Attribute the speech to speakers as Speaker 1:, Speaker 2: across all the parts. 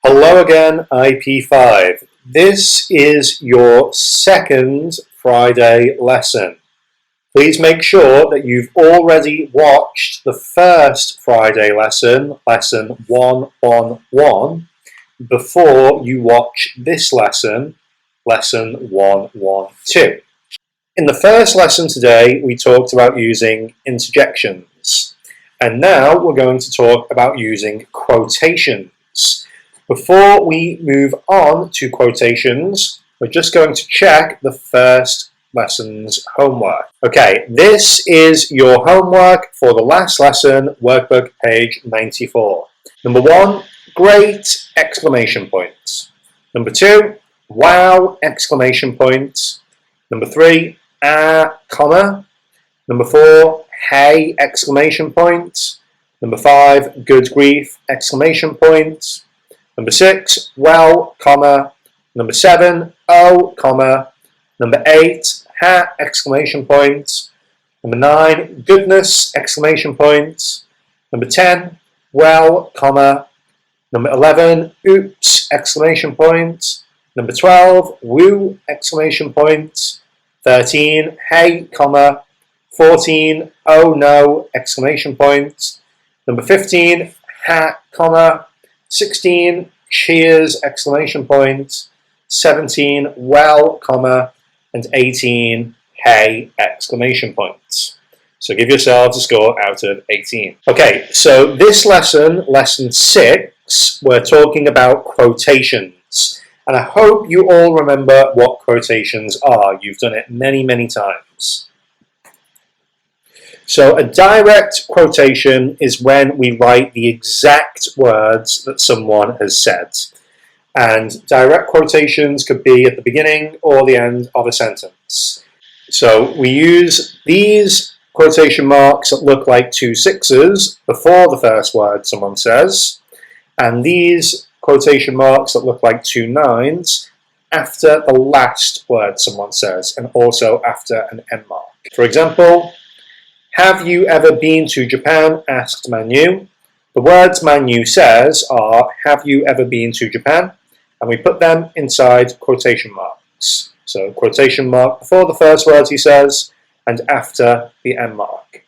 Speaker 1: Hello again, IP5. This is your second Friday lesson. Please make sure that you've already watched the first Friday lesson, lesson 111, before you watch this lesson, lesson 112. In the first lesson today, we talked about using interjections, and now we're going to talk about using quotations. Before we move on to quotations, we're just going to check the first lesson's homework. Okay, this is your homework for the last lesson, workbook page 94. Number 1, great! Exclamation points. Number 2, wow! Exclamation points. Number 3, comma. Number 4, hey! Exclamation points. Number 5, good grief! Exclamation points. Number 6, well, comma. Number 7, oh, comma. Number 8, ha! Exclamation points. Number 9, goodness! Exclamation points. Number 10, well, comma. Number 11, oops! Exclamation points. Number 12, woo! Exclamation points. 13, hey, comma. 14, oh no! Exclamation points. Number 15, ha! Comma. 16, cheers! Exclamation points. 17, well, comma. And 18, hey! Exclamation points. So give yourselves a score out of 18. Okay, so this lesson, lesson 6, we're talking about quotations. And I hope you all remember what quotations are. You've done it many, many times. So a direct quotation is when we write the exact words that someone has said. And direct quotations could be at the beginning or the end of a sentence. So we use these quotation marks that look like 2 sixes before the first word someone says, and these quotation marks that look like 2 nines after the last word someone says, and also after an end mark. For example, have you ever been to Japan? Asked Manu. The words Manu says are, have you ever been to Japan? And we put them inside quotation marks. So quotation mark before the first word he says, and after the end mark.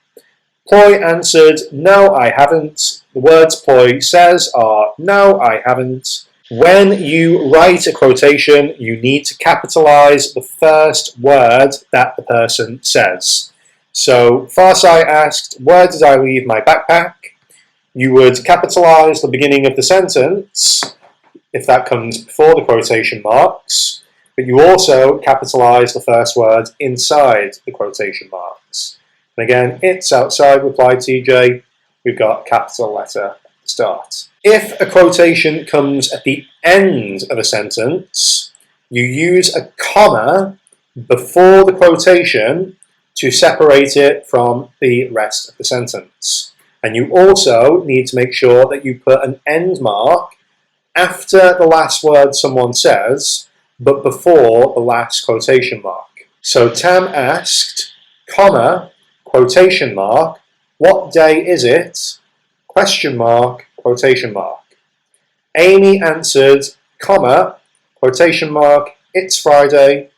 Speaker 1: Ploy answered, no, I haven't. The words Ploy says are, no, I haven't. When you write a quotation, you need to capitalize the first word that the person says. So Farsai asked, where did I leave my backpack? You would capitalize the beginning of the sentence if that comes before the quotation marks, but you also capitalize the first word inside the quotation marks. And again, it's outside, replied TJ. We've got capital letter at the start. If a quotation comes at the end of a sentence, you use a comma before the quotation to separate it from the rest of the sentence. And you also need to make sure that you put an end mark after the last word someone says, but before the last quotation mark. So Tam asked, comma, quotation mark, what day is it? Question mark, quotation mark. Amy answered, comma, quotation mark, it's Friday,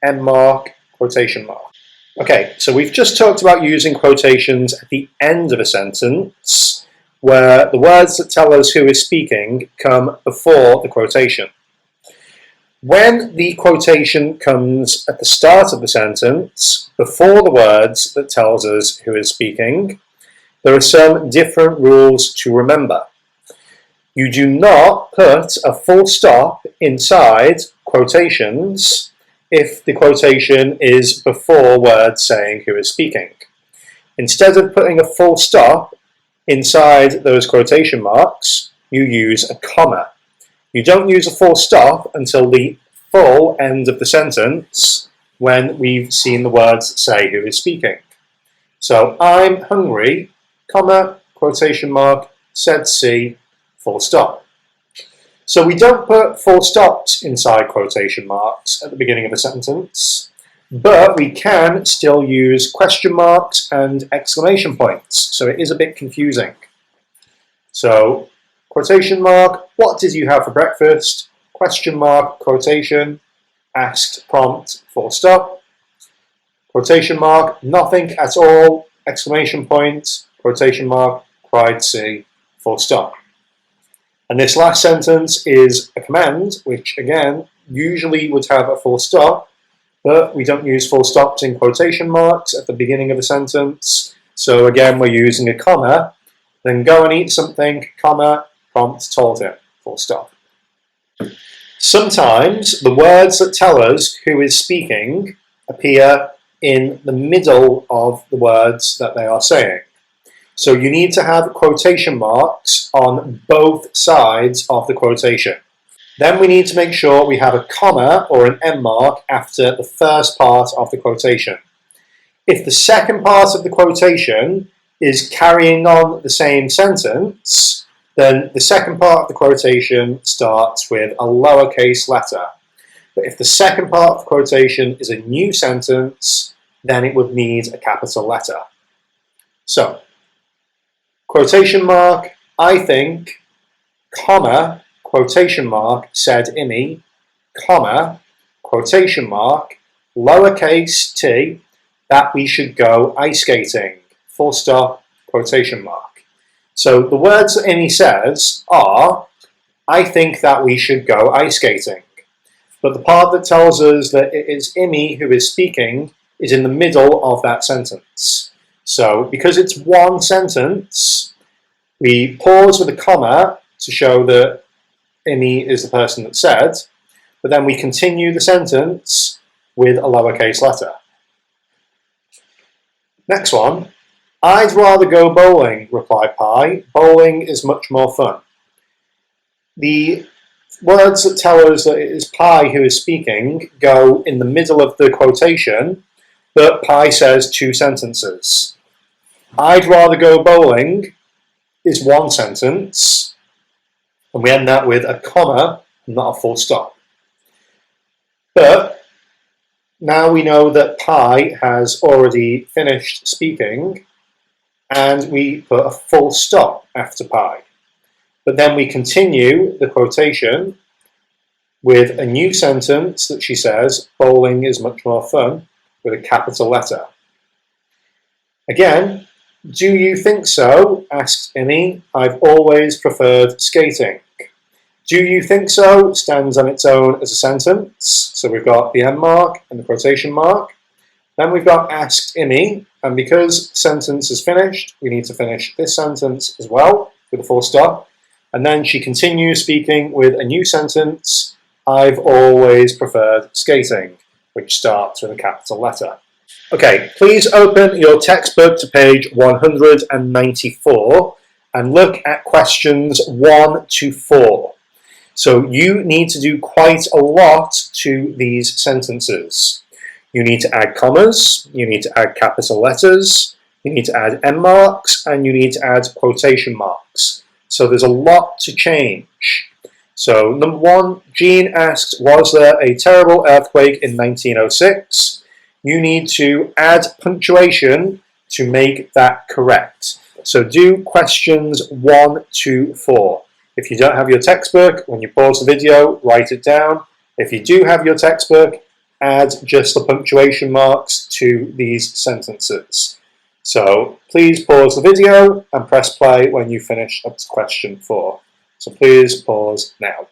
Speaker 1: end mark, quotation mark. Okay, so we've just talked about using quotations at the end of a sentence, where the words that tell us who is speaking come before the quotation. When the quotation comes at the start of the sentence, before the words that tells us who is speaking, there are some different rules to remember. You do not put a full stop inside quotations if the quotation is before words saying who is speaking. Instead of putting a full stop inside those quotation marks, you use a comma. You don't use a full stop until the full end of the sentence when we've seen the words say who is speaking. So, I'm hungry, comma, quotation mark, said C, full stop. So we don't put full stops inside quotation marks at the beginning of a sentence, but we can still use question marks and exclamation points, so it is a bit confusing. So quotation mark, what did you have for breakfast? Question mark, quotation, asked, prompt, full stop. Quotation mark, nothing at all, exclamation point, quotation mark, cried C, full stop. And this last sentence is a command, which again, usually would have a full stop, but we don't use full stops in quotation marks at the beginning of a sentence. So again, we're using a comma, then go and eat something, comma, prompt told him, full stop. Sometimes the words that tell us who is speaking appear in the middle of the words that they are saying. So you need to have quotation marks on both sides of the quotation. Then we need to make sure we have a comma or an end mark after the first part of the quotation. If the second part of the quotation is carrying on the same sentence, then the second part of the quotation starts with a lowercase letter. But if the second part of the quotation is a new sentence, then it would need a capital letter. So, quotation mark, I think, comma, quotation mark, said Imi, comma, quotation mark, lowercase t, that we should go ice skating, full stop, quotation mark. So the words that Imi says are, I think that we should go ice skating. But the part that tells us that it is Imi who is speaking is in the middle of that sentence. So because it's one sentence, we pause with a comma to show that Imi is the person that said, but then we continue the sentence with a lowercase letter. Next one, I'd rather go bowling, replied Pi. Bowling is much more fun. The words that tell us that it is Pi who is speaking go in the middle of the quotation, but Pi says two sentences. I'd rather go bowling is one sentence, and we end that with a comma, not a full stop. But now we know that Pi has already finished speaking, and we put a full stop after Pi. But then we continue the quotation with a new sentence that she says, bowling is much more fun, with a capital letter. Again, do you think so? Asked Imi. I've always preferred skating. Do you think so stands on its own as a sentence. So we've got the end mark and the quotation mark. Then we've got asked Imi, and because the sentence is finished, we need to finish this sentence as well with a full stop. And then she continues speaking with a new sentence, I've always preferred skating, which starts with a capital letter. Okay, please open your textbook to page 194 and look at questions 1 to 4. So you need to do quite a lot to these sentences. You need to add commas, you need to add capital letters, you need to add end marks, and you need to add quotation marks. So there's a lot to change. So number 1, Jean asks, was there a terrible earthquake in 1906? You need to add punctuation to make that correct. So do questions 1 to 4. If you don't have your textbook, when you pause the video, write it down. If you do have your textbook, add just the punctuation marks to these sentences. So please pause the video and press play when you finish up to question 4. So please pause now.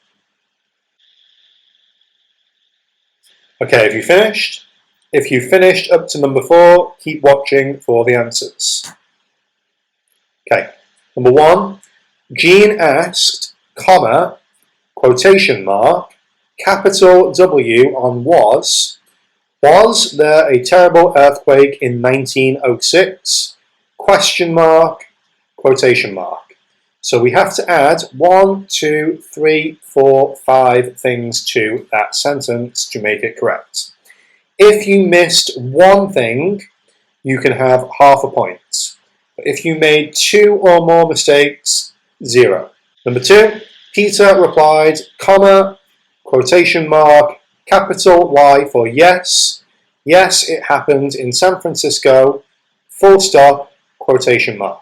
Speaker 1: Okay, have you finished? If you finished up to number 4, keep watching for the answers. Okay, number 1, Jean asked, comma, quotation mark, capital W on was there a terrible earthquake in 1906? Question mark, quotation mark. So we have to add 1, 2, 3, 4, 5 things to that sentence to make it correct. If you missed one thing, you can have half a point. But if you made 2 or more mistakes, 0. Number 2, Peter replied, comma, quotation mark, capital Y for yes. Yes, it happened in San Francisco, full stop, quotation mark.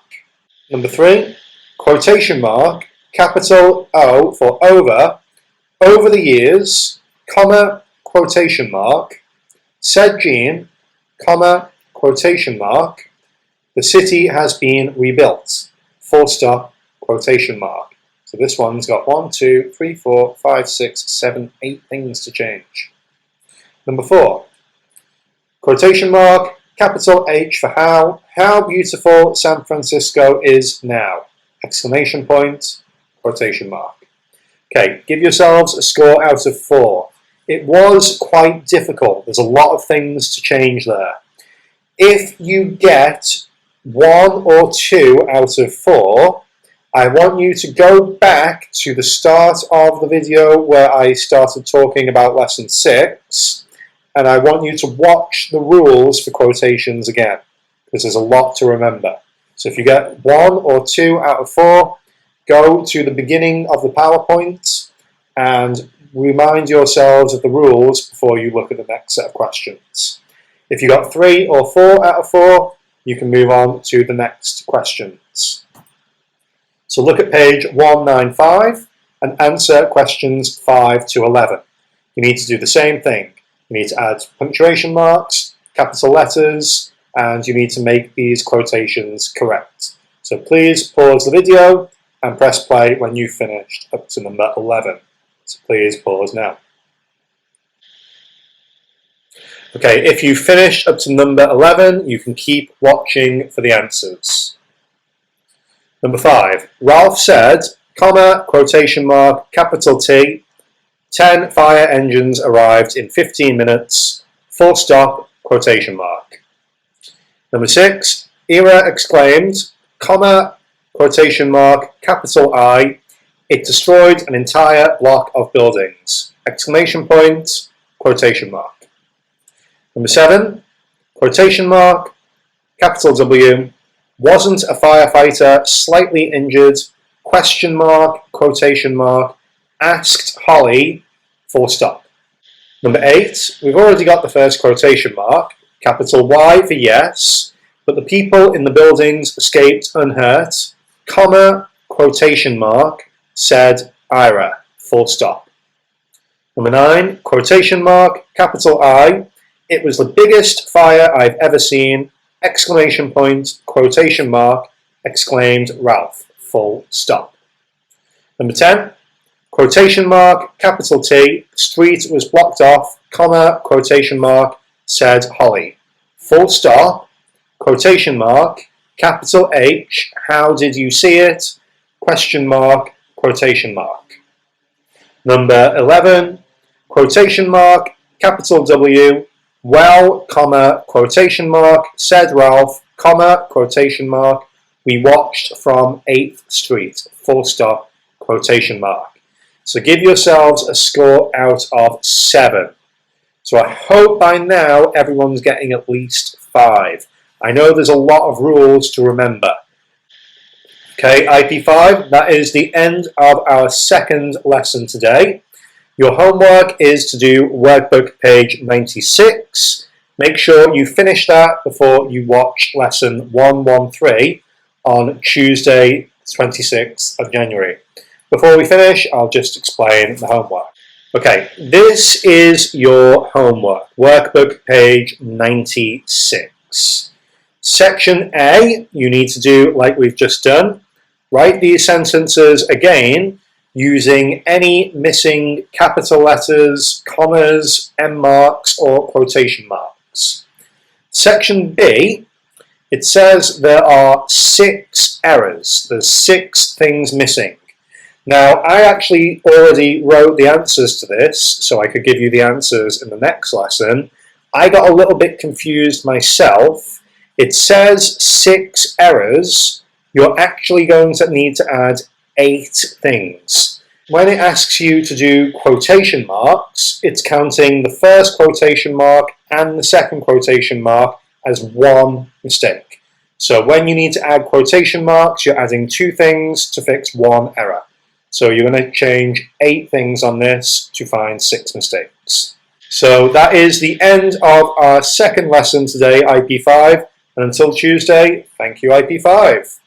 Speaker 1: Number 3, quotation mark, capital O for over the years, comma, quotation mark, said Jean, comma, quotation mark, the city has been rebuilt, full stop, quotation mark. So this one's got 1, 2, 3, 4, 5, 6, 7, 8 things to change. Number 4, quotation mark, capital H for how beautiful San Francisco is now, exclamation point, quotation mark. Okay, give yourselves a score out of 4. It was quite difficult. There's a lot of things to change there. If you get 1 or 2 out of 4, I want you to go back to the start of the video where I started talking about lesson 6, and I want you to watch the rules for quotations again, because there's a lot to remember. So if you get 1 or 2 out of 4, go to the beginning of the PowerPoint and remind yourselves of the rules before you look at the next set of questions. If you got 3 or 4 out of 4, you can move on to the next questions. So look at page 195 and answer questions 5 to 11. You need to do the same thing. You need to add punctuation marks, capital letters, and you need to make these quotations correct. So please pause the video and press play when you've finished up to number 11. So please pause now. Okay, if you finished up to number 11, you can keep watching for the answers. Number 5, Ralph said, comma, quotation mark, capital T, 10 fire engines arrived in 15 minutes, full stop, quotation mark. Number 6, Ira exclaimed, comma, quotation mark, capital I, it destroyed an entire block of buildings, exclamation point, quotation mark. Number 7, quotation mark, capital W, wasn't a firefighter slightly injured, question mark, quotation mark, asked Holly, full stop. Number 8, we've already got the first quotation mark, capital Y for yes, but the people in the buildings escaped unhurt, comma, quotation mark, said Ira, full stop. Number 9, quotation mark, capital I, it was the biggest fire I've ever seen, exclamation point, quotation mark, exclaimed Ralph, full stop. Number 10, quotation mark, capital T, street was blocked off, comma, quotation mark, said Holly, full stop, quotation mark, capital H, how did you see it, question mark, quotation mark. Number 11, quotation mark, capital W, well, comma, quotation mark, said Ralph, comma, quotation mark, we watched from 8th Street, full stop, quotation mark. So give yourselves a score out of 7. So I hope by now everyone's getting at least 5. I know there's a lot of rules to remember. Okay, IP5, that is the end of our second lesson today. Your homework is to do workbook page 96. Make sure you finish that before you watch lesson 113 on Tuesday, 26th of January. Before we finish, I'll just explain the homework. Okay, this is your homework, workbook page 96. Section A, you need to do like we've just done. Write these sentences again using any missing capital letters, commas, M marks, or quotation marks. Section B, it says there are 6 errors. There's 6 things missing. Now, I actually already wrote the answers to this, so I could give you the answers in the next lesson. I got a little bit confused myself. It says 6 errors. You're actually going to need to add 8 things. When it asks you to do quotation marks, it's counting the first quotation mark and the second quotation mark as one mistake. So when you need to add quotation marks, you're adding 2 things to fix 1 error. So you're going to change 8 things on this to find 6 mistakes. So that is the end of our second lesson today, IP5. And until Tuesday, thank you, IP5.